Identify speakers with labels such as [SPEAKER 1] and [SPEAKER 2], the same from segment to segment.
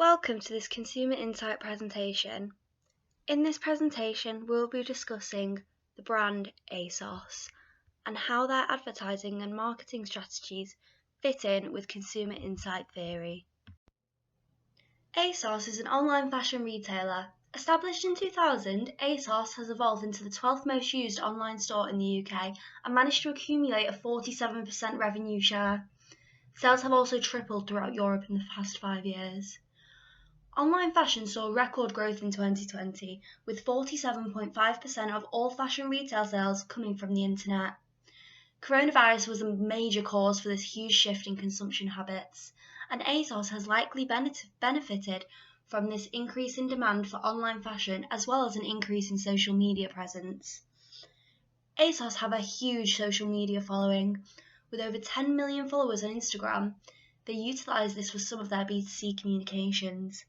[SPEAKER 1] Welcome to this Consumer Insight presentation. In this presentation, we'll be discussing the brand ASOS and how their advertising and marketing strategies fit in with consumer insight theory. ASOS is an online fashion retailer. Established in 2000, ASOS has evolved into the 12th most used online store in the UK and managed to accumulate a 47% revenue share. Sales have also tripled throughout Europe in the past 5 years. Online fashion saw record growth in 2020, with 47.5% of all fashion retail sales coming from the internet. Coronavirus was a major cause for this huge shift in consumption habits, and ASOS has likely benefited from this increase in demand for online fashion as well as an increase in social media presence. ASOS have a huge social media following, with over 10 million followers on Instagram. They utilise this for some of their B2C communications.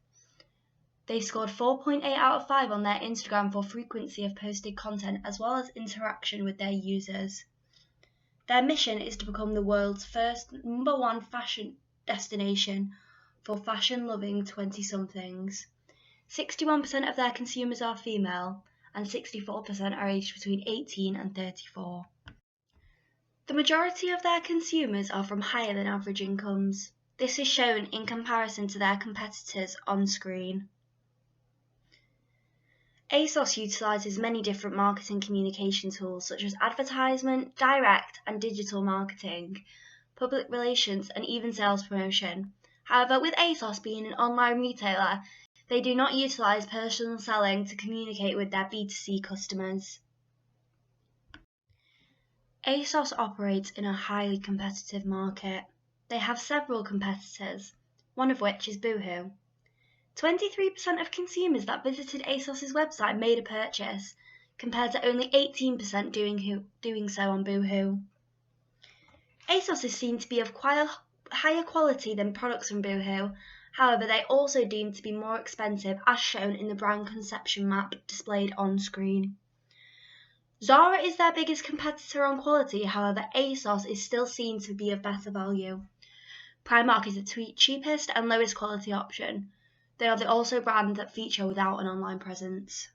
[SPEAKER 1] They scored 4.8 out of 5 on their Instagram for frequency of posted content as well as interaction with their users. Their mission is to become the world's first #1 fashion destination for fashion-loving 20-somethings. 61% of their consumers are female and 64% are aged between 18 and 34. The majority of their consumers are from higher than average incomes. This is shown in comparison to their competitors on screen. ASOS utilises many different marketing communication tools such as advertisement, direct and digital marketing, public relations and even sales promotion. However, with ASOS being an online retailer, they do not utilise personal selling to communicate with their B2C customers. ASOS operates in a highly competitive market. They have several competitors, one of which is Boohoo. 23% of consumers that visited ASOS's website made a purchase, compared to only 18% doing so on Boohoo. ASOS is seen to be of higher quality than products from Boohoo. However, they also deemed to be more expensive, as shown in the brand conception map displayed on screen. Zara is their biggest competitor on quality. However, ASOS is still seen to be of better value. Primark is the cheapest and lowest quality option. They are also the brand that feature without an online presence.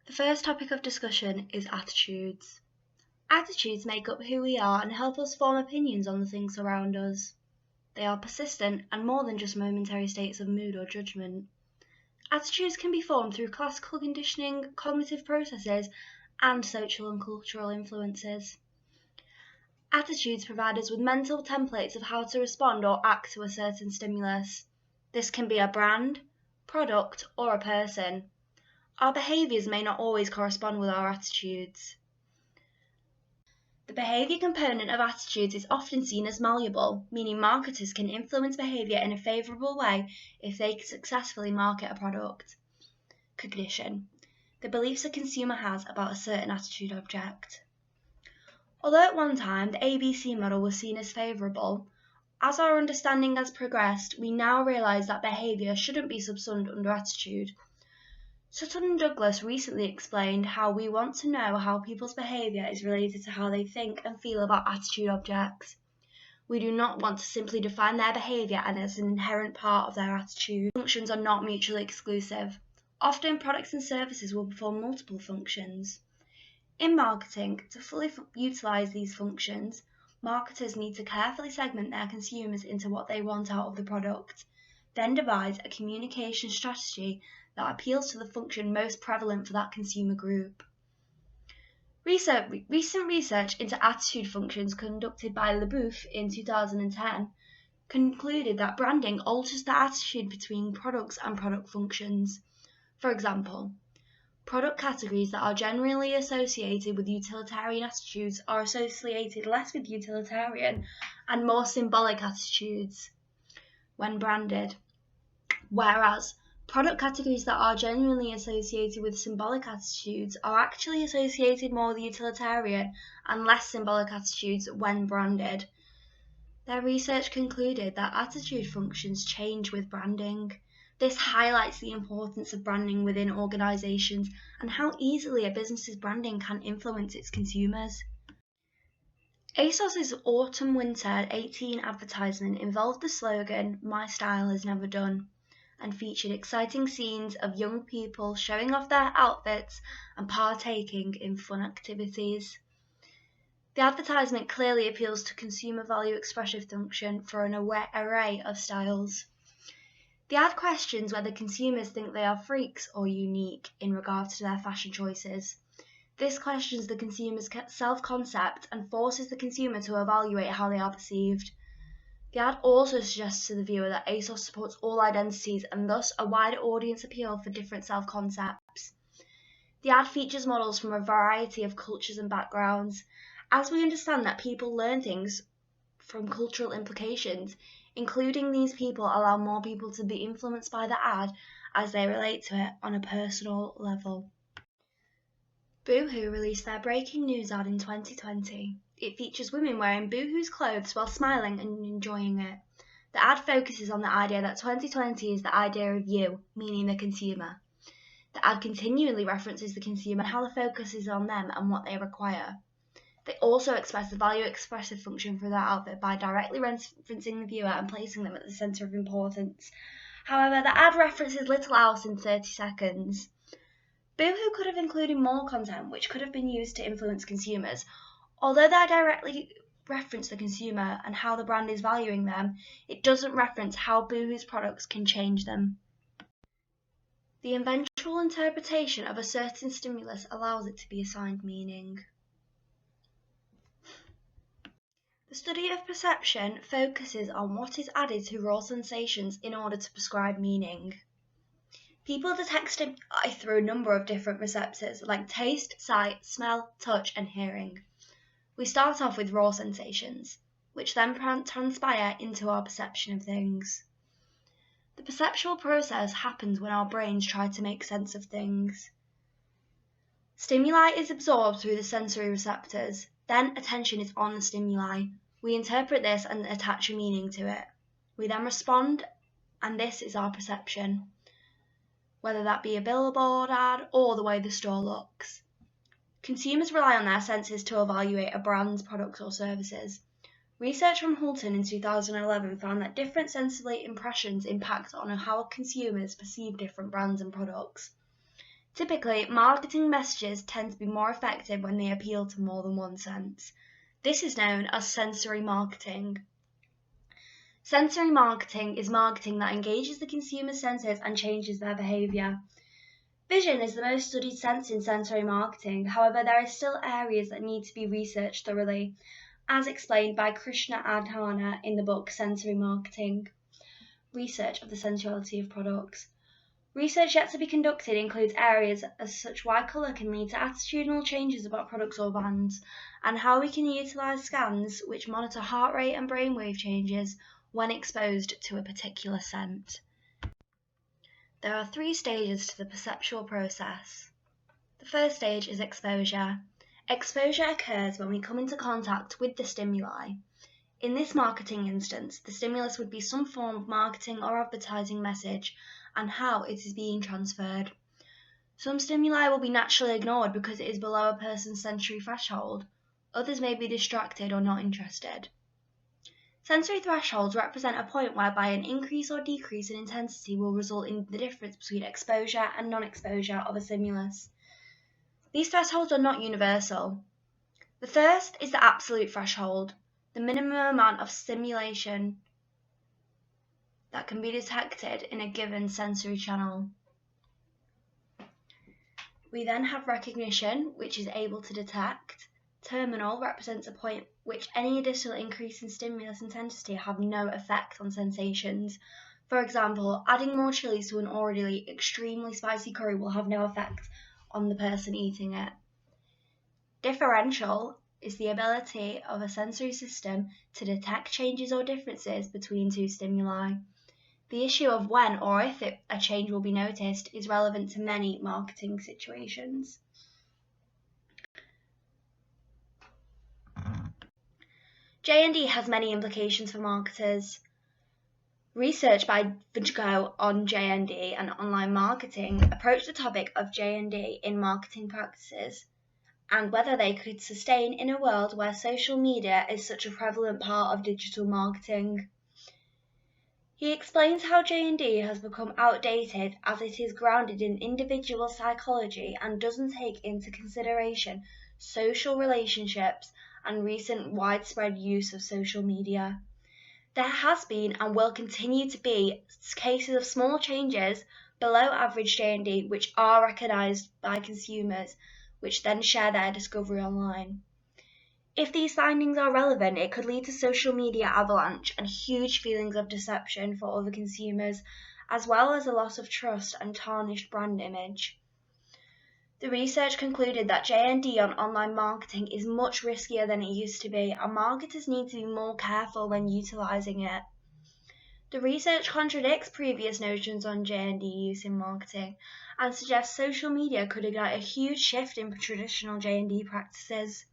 [SPEAKER 1] The first topic of discussion is attitudes. Attitudes make up who we are and help us form opinions on the things around us. They are persistent and more than just momentary states of mood or judgment. Attitudes can be formed through classical conditioning, cognitive processes, and social and cultural influences. Attitudes provide us with mental templates of how to respond or act to a certain stimulus. This can be a brand, product, or a person. Our behaviours may not always correspond with our attitudes. The behaviour component of attitudes is often seen as malleable, meaning marketers can influence behaviour in a favourable way if they successfully market a product. Cognition: the beliefs a consumer has about a certain attitude object. Although at one time the ABC model was seen as favourable, as our understanding has progressed, we now realise that behaviour shouldn't be subsumed under attitude. Sutton and Douglas recently explained how we want to know how people's behaviour is related to how they think and feel about attitude objects. We do not want to simply define their behaviour as an inherent part of their attitude. Functions are not mutually exclusive. Often products and services will perform multiple functions. In marketing, to fully utilise these functions, marketers need to carefully segment their consumers into what they want out of the product, then devise a communication strategy that appeals to the function most prevalent for that consumer group. Recent research into attitude functions conducted by LeBouf in 2010 concluded that branding alters the attitude between products and product functions. For example, product categories that are generally associated with utilitarian attitudes are associated less with utilitarian and more symbolic attitudes when branded, whereas product categories that are genuinely associated with symbolic attitudes are actually associated more with utilitarian and less symbolic attitudes when branded. Their research concluded that attitude functions change with branding. This highlights the importance of branding within organisations and how easily a business's branding can influence its consumers. ASOS's Autumn-Winter 18 advertisement involved the slogan, "My style is never done," and featured exciting scenes of young people showing off their outfits and partaking in fun activities. The advertisement clearly appeals to consumer value expressive function for an array of styles. The ad questions whether consumers think they are freaks or unique in regards to their fashion choices. This questions the consumer's self-concept and forces the consumer to evaluate how they are perceived. The ad also suggests to the viewer that ASOS supports all identities and thus a wider audience appeal for different self-concepts. The ad features models from a variety of cultures and backgrounds. As we understand that people learn things from cultural implications, including these people allow more people to be influenced by the ad as they relate to it on a personal level. Boohoo released their breaking news ad in 2020. It features women wearing Boohoo's clothes while smiling and enjoying it. The ad focuses on the idea that 2020 is the idea of you, meaning the consumer. The ad continually references the consumer and how the focus is on them and what they require. They also express the value expressive function for their outfit by directly referencing the viewer and placing them at the centre of importance. However, the ad references little else in 30 seconds. Boohoo could have included more content which could have been used to influence consumers. Although they directly reference the consumer and how the brand is valuing them, it doesn't reference how Boohoo's products can change them. The eventual interpretation of a certain stimulus allows it to be assigned meaning. The study of perception focuses on what is added to raw sensations in order to prescribe meaning. People detect stimuli through a number of different receptors like taste, sight, smell, touch, and hearing. We start off with raw sensations, which then transpire into our perception of things. The perceptual process happens when our brains try to make sense of things. Stimuli is absorbed through the sensory receptors, then attention is on the stimuli. We interpret this and attach a meaning to it. We then respond, and this is our perception, whether that be a billboard ad or the way the store looks. Consumers rely on their senses to evaluate a brand's products or services. Research from Hulton in 2011 found that different sensory impressions impact on how consumers perceive different brands and products. Typically, marketing messages tend to be more effective when they appeal to more than one sense. This is known as sensory marketing. Sensory marketing is marketing that engages the consumer's senses and changes their behaviour. Vision is the most studied sense in sensory marketing. However, there are still areas that need to be researched thoroughly, as explained by Krishna Adhana in the book Sensory Marketing, Research of the Sensuality of Products. Research yet to be conducted includes areas as such why colour can lead to attitudinal changes about products or brands, and how we can utilise scans which monitor heart rate and brainwave changes when exposed to a particular scent. There are 3 stages to the perceptual process. The first stage is exposure. Exposure occurs when we come into contact with the stimuli. In this marketing instance, the stimulus would be some form of marketing or advertising message and how it is being transferred. Some stimuli will be naturally ignored because it is below a person's sensory threshold. Others may be distracted or not interested. Sensory thresholds represent a point whereby an increase or decrease in intensity will result in the difference between exposure and non-exposure of a stimulus. These thresholds are not universal. The first is the absolute threshold, the minimum amount of stimulation that can be detected in a given sensory channel. We then have recognition, which is able to detect. Terminal represents a point which any additional increase in stimulus intensity have no effect on sensations. For example, adding more chilies to an already extremely spicy curry will have no effect on the person eating it. Differential is the ability of a sensory system to detect changes or differences between 2 stimuli. The issue of when or if a change will be noticed is relevant to many marketing situations. J&D has many implications for marketers. Research by Vujko on J&D and online marketing approached the topic of J&D in marketing practices and whether they could sustain in a world where social media is such a prevalent part of digital marketing. He explains how J&D has become outdated as it is grounded in individual psychology and doesn't take into consideration social relationships and recent widespread use of social media. There has been and will continue to be cases of small changes below average J&D which are recognised by consumers, which then share their discovery online. If these findings are relevant, it could lead to social media avalanche and huge feelings of deception for other consumers, as well as a loss of trust and tarnished brand image. The research concluded that J&D on online marketing is much riskier than it used to be, and marketers need to be more careful when utilising it. The research contradicts previous notions on J&D use in marketing and suggests social media could ignite a huge shift in traditional J&D practices.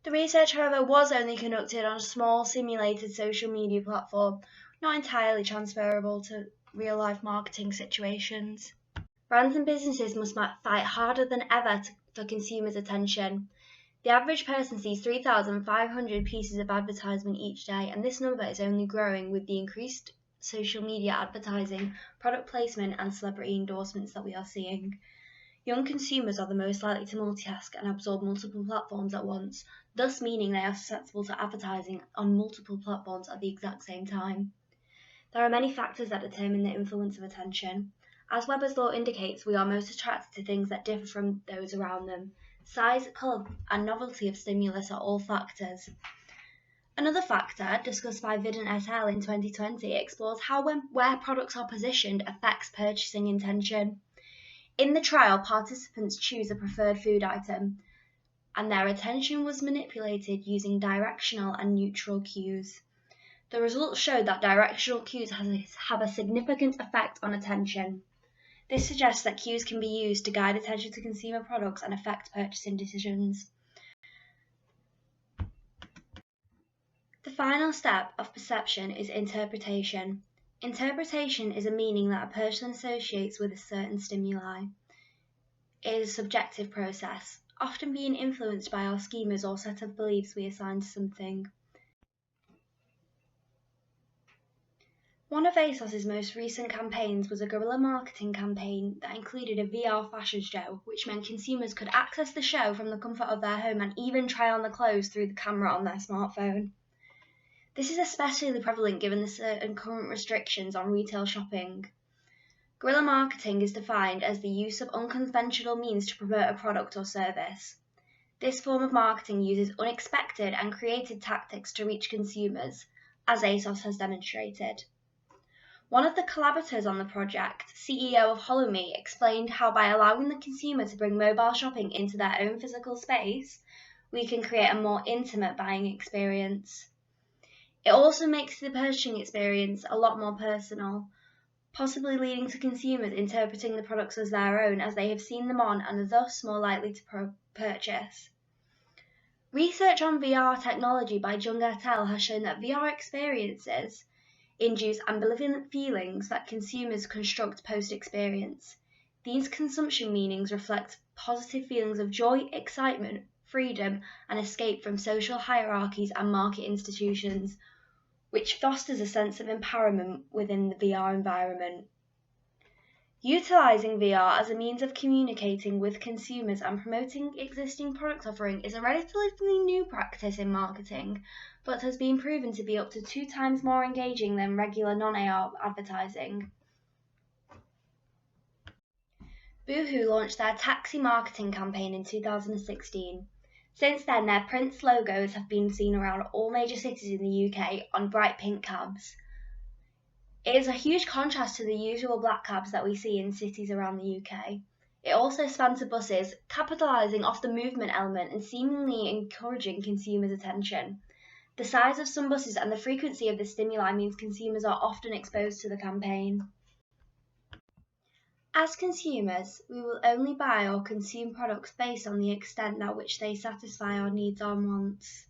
[SPEAKER 1] The research, however, was only conducted on a small simulated social media platform, not entirely transferable to real-life marketing situations. Brands and businesses must fight harder than ever for consumers' attention. The average person sees 3,500 pieces of advertisement each day, and this number is only growing with the increased social media advertising, product placement, and celebrity endorsements that we are seeing. Young consumers are the most likely to multitask and absorb multiple platforms at once, thus meaning they are susceptible to advertising on multiple platforms at the exact same time. There are many factors that determine the influence of attention. As Weber's law indicates, we are most attracted to things that differ from those around them. Size, colour, and novelty of stimulus are all factors. Another factor, discussed by Vidden et al. In 2020, explores how where products are positioned affects purchasing intention. In the trial, participants choose a preferred food item, and their attention was manipulated using directional and neutral cues. The results showed that directional cues have a significant effect on attention. This suggests that cues can be used to guide attention to consumer products and affect purchasing decisions. The final step of perception is interpretation. Interpretation is a meaning that a person associates with a certain stimuli. It is a subjective process, often being influenced by our schemas or set of beliefs we assign to something. One of ASOS's most recent campaigns was a guerrilla marketing campaign that included a VR fashion show, which meant consumers could access the show from the comfort of their home and even try on the clothes through the camera on their smartphone. This is especially prevalent given the certain current restrictions on retail shopping. Guerrilla marketing is defined as the use of unconventional means to promote a product or service. This form of marketing uses unexpected and creative tactics to reach consumers, as ASOS has demonstrated. One of the collaborators on the project, CEO of HoloMe, explained how by allowing the consumer to bring mobile shopping into their own physical space, we can create a more intimate buying experience. It also makes the purchasing experience a lot more personal, possibly leading to consumers interpreting the products as their own as they have seen them on and are thus more likely to purchase. Research on VR technology by Jung et al. Has shown that VR experiences induce ambivalent feelings that consumers construct post-experience. These consumption meanings reflect positive feelings of joy, excitement, freedom, and escape from social hierarchies and market institutions, which fosters a sense of empowerment within the VR environment. Utilising VR as a means of communicating with consumers and promoting existing product offering is a relatively new practice in marketing, but has been proven to be up to 2 times more engaging than regular non-AR advertising. Boohoo launched their taxi marketing campaign in 2016. Since then, their Prince logos have been seen around all major cities in the UK on bright pink cabs. It is a huge contrast to the usual black cabs that we see in cities around the UK. It also spans to buses, capitalising off the movement element and seemingly encouraging consumers' attention. The size of some buses and the frequency of the stimuli means consumers are often exposed to the campaign. As consumers, we will only buy or consume products based on the extent at which they satisfy our needs and wants.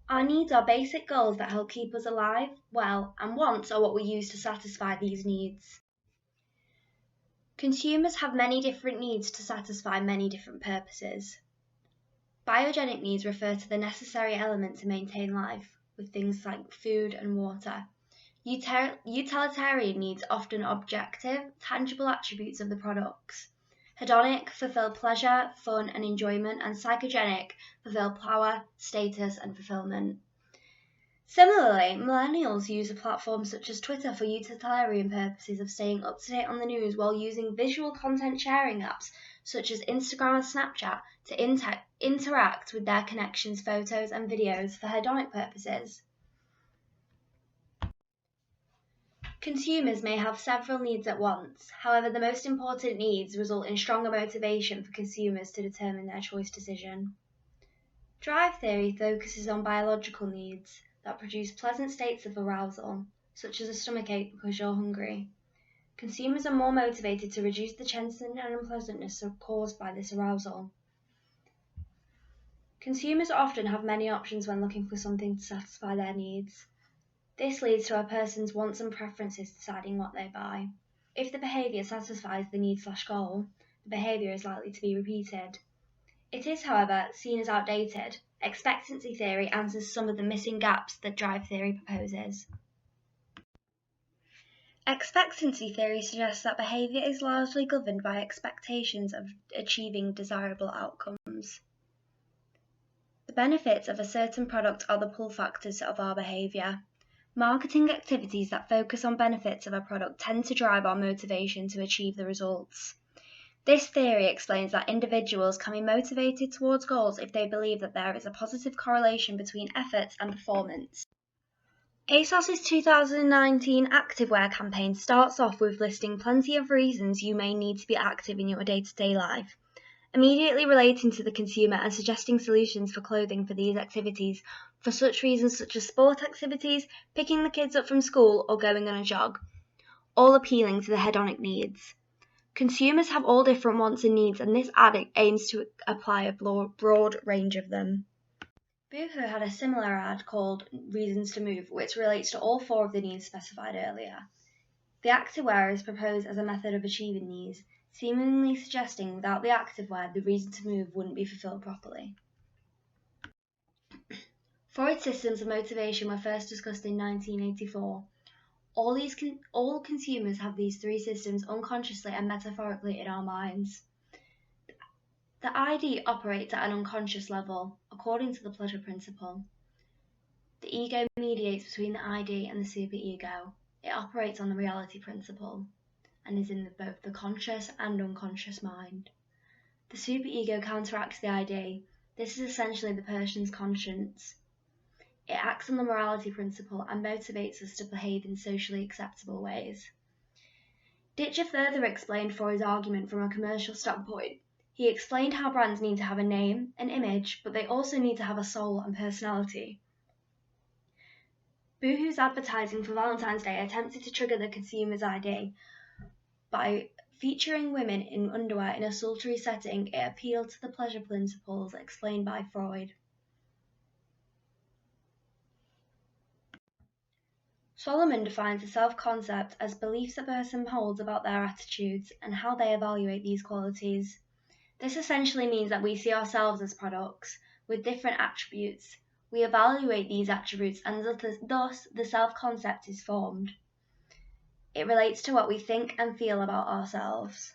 [SPEAKER 1] Our needs are basic goals that help keep us alive, well, and wants are what we use to satisfy these needs. Consumers have many different needs to satisfy many different purposes. Biogenic needs refer to the necessary element to maintain life, with things like food and water. Utilitarian needs often objective, tangible attributes of the products. Hedonic fulfill pleasure, fun, and enjoyment, and psychogenic fulfill power, status, and fulfillment. Similarly, millennials use a platform such as Twitter for utilitarian purposes of staying up to date on the news while using visual content sharing apps such as Instagram and Snapchat to interact with their connections' photos and videos for hedonic purposes. Consumers may have several needs at once. However, the most important needs result in stronger motivation for consumers to determine their choice decision. Drive theory focuses on biological needs that produce pleasant states of arousal, such as a stomachache because you're hungry. Consumers are more motivated to reduce the tension and unpleasantness caused by this arousal. Consumers often have many options when looking for something to satisfy their needs. This leads to a person's wants and preferences deciding what they buy. If the behaviour satisfies the need/goal, the behaviour is likely to be repeated. It is, however, seen as outdated. Expectancy theory answers some of the missing gaps that drive theory proposes. Expectancy theory suggests that behaviour is largely governed by expectations of achieving desirable outcomes. The benefits of a certain product are the pull factors of our behaviour. Marketing activities that focus on benefits of a product tend to drive our motivation to achieve the results. This theory explains that individuals can be motivated towards goals if they believe that there is a positive correlation between efforts and performance. ASOS's 2019 activewear campaign starts off with listing plenty of reasons you may need to be active in your day-to-day life, immediately relating to the consumer and suggesting solutions for clothing for these activities for such reasons such as sport activities, picking the kids up from school, or going on a jog, all appealing to the hedonic needs. Consumers have all different wants and needs, and this ad aims to apply a broad range of them. Boohoo had a similar ad called Reasons to Move, which relates to all 4 of the needs specified earlier. The activewear is proposed as a method of achieving these, seemingly suggesting without the activewear, the reason to move wouldn't be fulfilled properly. Freud's systems of motivation were first discussed in 1984. All consumers have these 3 systems unconsciously and metaphorically in our minds. The ID operates at an unconscious level, according to the pleasure principle. The ego mediates between the ID and the superego. It operates on the reality principle and is in both the conscious and unconscious mind. The superego counteracts the ID. This is essentially the person's conscience. It acts on the morality principle and motivates us to behave in socially acceptable ways. Ditcher further explained Freud's argument from a commercial standpoint. He explained how brands need to have a name, an image, but they also need to have a soul and personality. Boohoo's advertising for Valentine's Day attempted to trigger the consumer's ID. By featuring women in underwear in a sultry setting, it appealed to the pleasure principles explained by Freud. Solomon defines a self-concept as beliefs a person holds about their attitudes and how they evaluate these qualities. This essentially means that we see ourselves as products with different attributes. We evaluate these attributes and thus the self-concept is formed. It relates to what we think and feel about ourselves.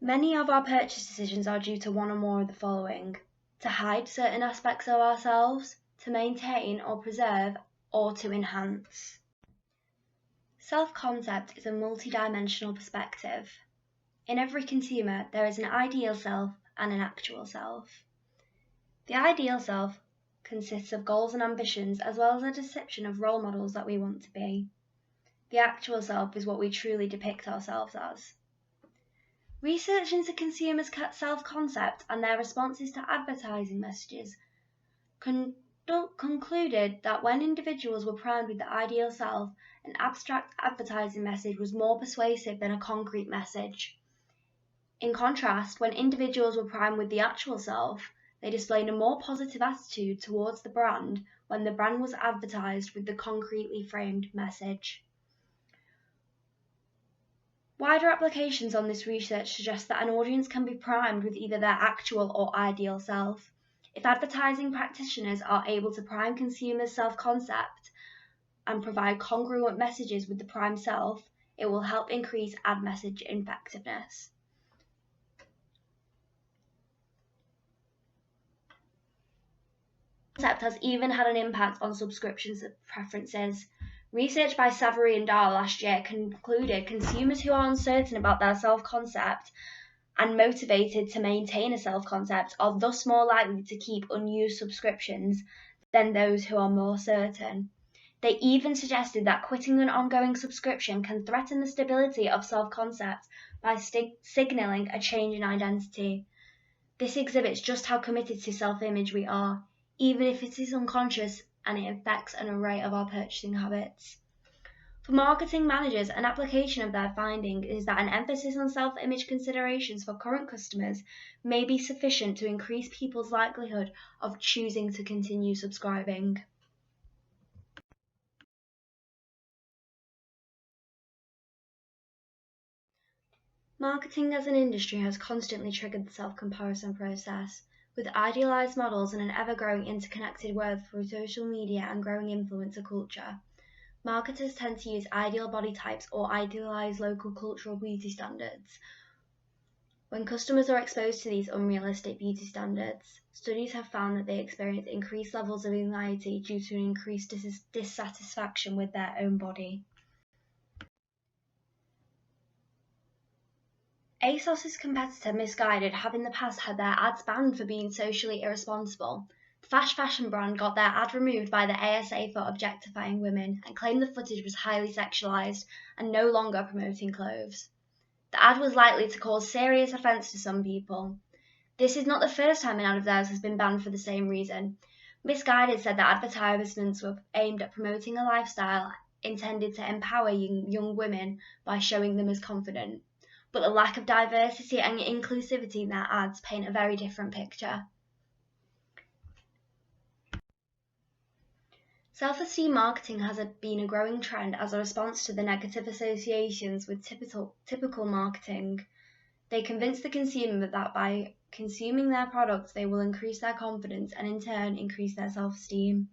[SPEAKER 1] Many of our purchase decisions are due to one or more of the following: to hide certain aspects of ourselves, to maintain or preserve, or to enhance. Self-concept is a multi-dimensional perspective. In every consumer, there is an ideal self and an actual self. The ideal self consists of goals and ambitions, as well as a depiction of role models that we want to be. The actual self is what we truly depict ourselves as. Research into consumers' self-concept and their responses to advertising messages concluded that when individuals were primed with the ideal self, an abstract advertising message was more persuasive than a concrete message. In contrast, when individuals were primed with the actual self, they displayed a more positive attitude towards the brand when the brand was advertised with the concretely framed message. Wider applications on this research suggest that an audience can be primed with either their actual or ideal self. If advertising practitioners are able to prime consumers' self-concept and provide congruent messages with the primed self, it will help increase ad message effectiveness. Concept has even had an impact on subscription preferences. Research by Savary and Dahl last year concluded consumers who are uncertain about their self-concept and motivated to maintain a self-concept are thus more likely to keep unused subscriptions than those who are more certain. They even suggested that quitting an ongoing subscription can threaten the stability of self-concept by signaling a change in identity. This exhibits just how committed to self-image we are, even if it is unconscious and it affects an array of our purchasing habits. For marketing managers, an application of their finding is that an emphasis on self-image considerations for current customers may be sufficient to increase people's likelihood of choosing to continue subscribing. Marketing as an industry has constantly triggered the self-comparison process. With idealized models and an ever-growing interconnected world through social media and growing influencer culture, marketers tend to use ideal body types or idealized local cultural beauty standards. When customers are exposed to these unrealistic beauty standards, studies have found that they experience increased levels of anxiety due to an increased dissatisfaction with their own body. ASOS's competitor Missguided have in the past had their ads banned for being socially irresponsible. The fast fashion brand got their ad removed by the ASA for objectifying women and claimed the footage was highly sexualized and no longer promoting clothes. The ad was likely to cause serious offence to some people. This is not the first time an ad of theirs has been banned for the same reason. Missguided said that advertisements were aimed at promoting a lifestyle intended to empower young women by showing them as confident. But the lack of diversity and inclusivity in their ads paint a very different picture. Self-esteem marketing has been a growing trend as a response to the negative associations with typical marketing. They convince the consumer that by consuming their products they will increase their confidence and in turn increase their self-esteem.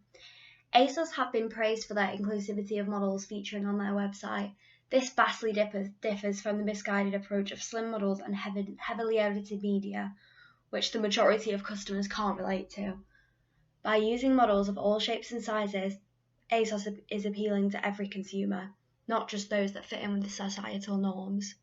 [SPEAKER 1] ASOS have been praised for their inclusivity of models featuring on their website. This vastly differs from the Missguided approach of slim models and heavily edited media, which the majority of customers can't relate to. By using models of all shapes and sizes, ASOS is appealing to every consumer, not just those that fit in with the societal norms.